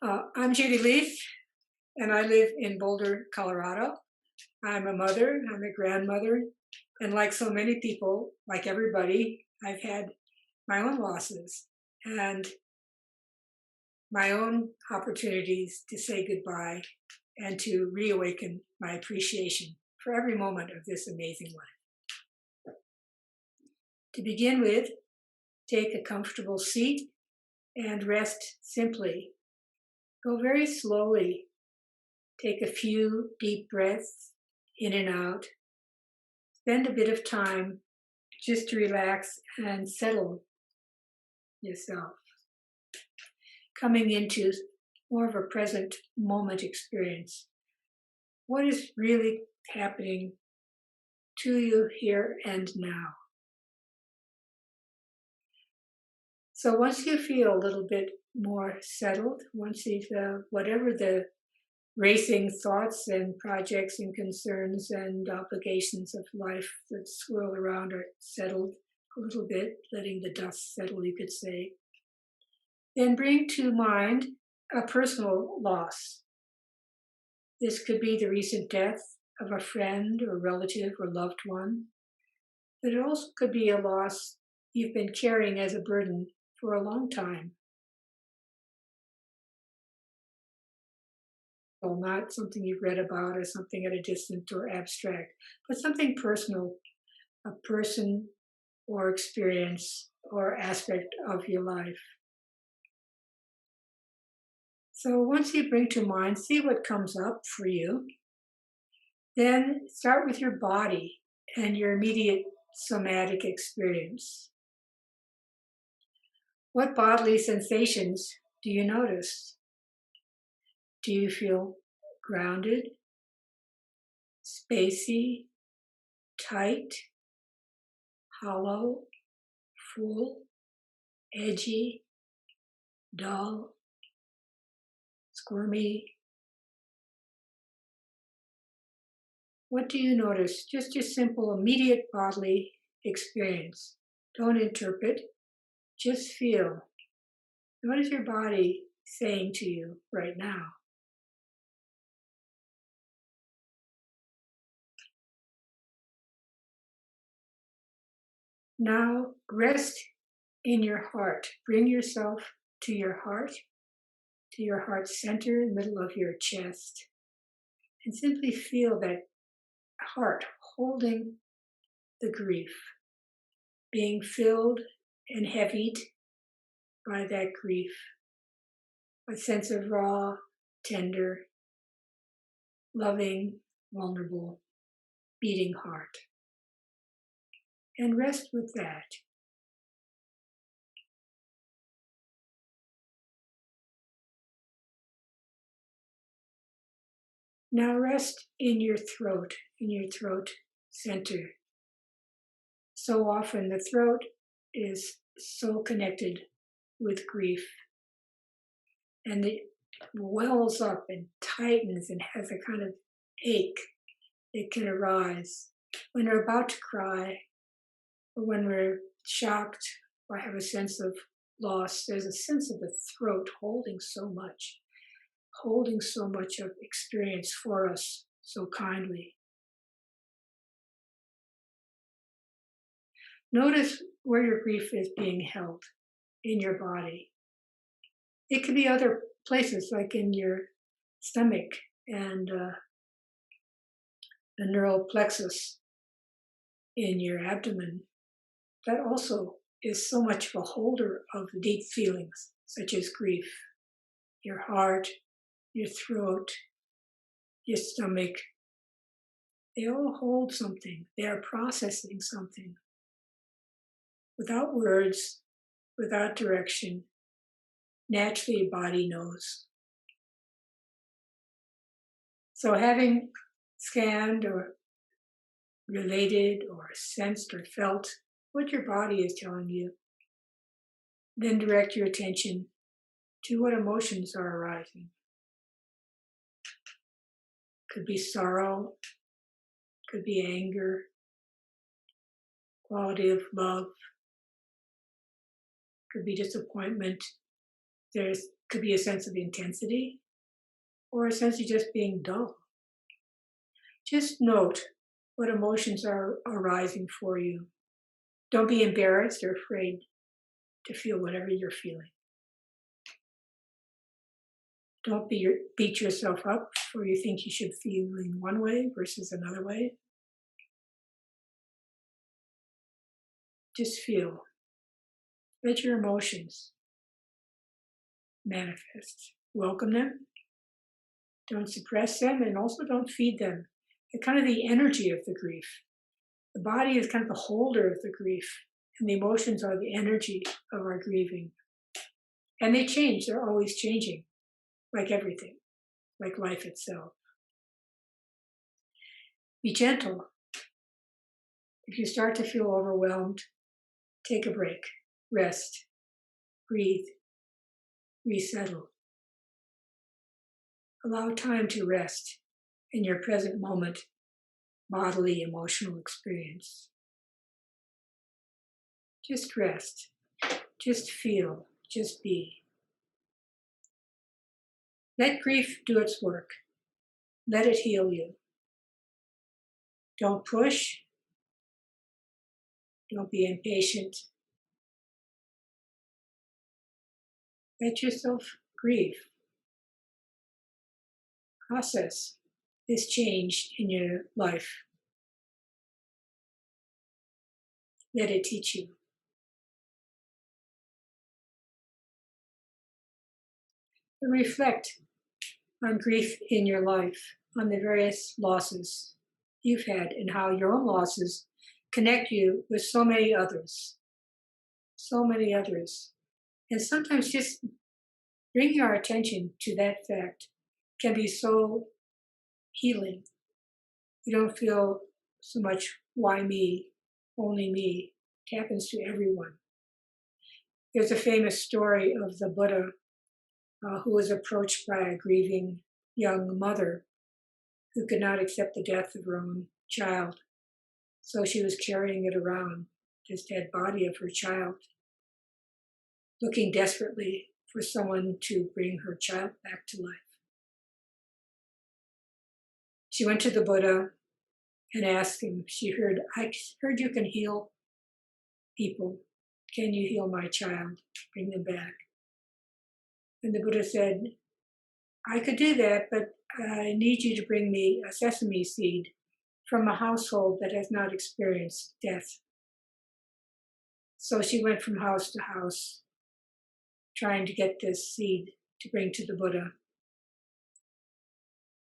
I'm Judy Lief, and I live in Boulder, Colorado. I'm a mother, I'm a grandmother, and like so many people, like everybody, I've had my own losses and my own opportunities to say goodbye and to reawaken my appreciation for every moment of this amazing life. To begin with, take a comfortable seat and rest simply. Go very slowly. Take a few deep breaths in and out. Spend a bit of time just to relax and settle yourself, coming into more of a present moment experience. What is really happening to you here and now? So once you feel a little bit more settled, once you've, whatever the racing thoughts and projects and concerns and obligations of life that swirl around are settled a little bit, letting the dust settle, you could say, then bring to mind a personal loss. This could be the recent death of a friend or relative or loved one, but it also could be a loss you've been carrying as a burden for a long time. Well, not something you've read about or something at a distance or abstract, but something personal, a person or experience or aspect of your life. So once you bring to mind, see what comes up for you. Then start with your body and your immediate somatic experience. What bodily sensations do you notice? Do you feel grounded, spacey, tight, hollow, full, edgy, dull, squirmy? What do you notice? Just your simple, immediate bodily experience. Don't interpret, just feel. What is your body saying to you right now? Now rest in your heart. Bring yourself to your heart center, middle of your chest, and simply feel that heart holding the grief, being filled and heavied by that grief, a sense of raw, tender, loving, vulnerable, beating heart. And rest with that. Now rest in your throat center. So often the throat is so connected with grief, and it wells up and tightens and has a kind of ache that can arise when we're about to cry or when we're shocked or have a sense of loss. There's a sense of the throat holding so much of experience for us so kindly. Notice where your grief is being held in your body. It could be other places, like in your stomach and the neural plexus in your abdomen. That also is so much of a holder of deep feelings, such as grief. Your heart, your throat, your stomach, they all hold something. They are processing something. Without words, without direction, naturally your body knows. So having scanned or related or sensed or felt what your body is telling you, then direct your attention to what emotions are arising. Could be sorrow, could be anger, quality of love, could be disappointment. There's Could be a sense of intensity or a sense of just being dull. Just note what emotions are arising for you. Don't be embarrassed or afraid to feel whatever you're feeling. Don't beat yourself up or you think you should feel in one way versus another way. Just feel. Let your emotions manifest. Welcome them. Don't suppress them and also don't feed them. They're kind of the energy of the grief. The body is kind of the holder of the grief, and the emotions are the energy of our grieving. And they change. They're always changing, like everything, like life itself. Be gentle. If you start to feel overwhelmed, take a break, rest, breathe, resettle. Allow time to rest in your present moment, bodily, emotional experience. Just rest, just feel, just be. Let grief do its work. Let it heal you. Don't push. Don't be impatient. Let yourself grieve. Process this change in your life. Let it teach you. And reflect on grief in your life, on the various losses you've had and how your own losses connect you with so many others. So many others. And sometimes just bringing our attention to that fact can be so healing. You don't feel so much, why me, only me. It happens to everyone. There's a famous story of the Buddha who was approached by a grieving young mother who could not accept the death of her own child. So she was carrying it around, this dead body of her child, looking desperately for someone to bring her child back to life. She went to the Buddha and asked him, I heard you can heal people. Can you heal my child? Bring them back. And the Buddha said, I could do that, but I need you to bring me a sesame seed from a household that has not experienced death. So she went from house to house, trying to get this seed to bring to the Buddha.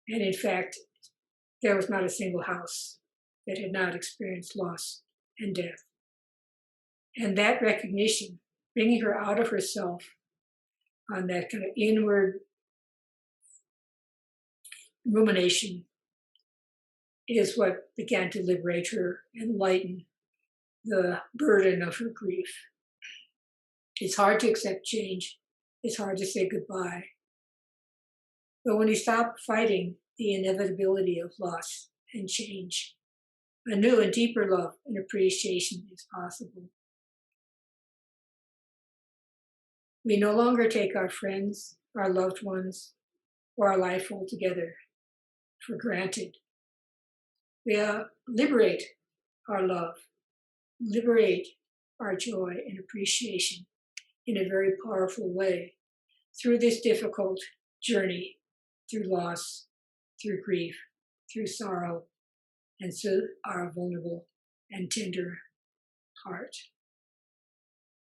And in fact, there was not a single house that had not experienced loss and death. And that recognition, bringing her out of herself on that kind of inward rumination, is what began to liberate her and lighten the burden of her grief. It's hard to accept change. It's hard to say goodbye. But when you stop fighting the inevitability of loss and change, a new and deeper love and appreciation is possible. We no longer take our friends, our loved ones, or our life altogether for granted. We liberate our love, liberate our joy and appreciation in a very powerful way through this difficult journey, through loss, through grief, through sorrow, and through our vulnerable and tender heart.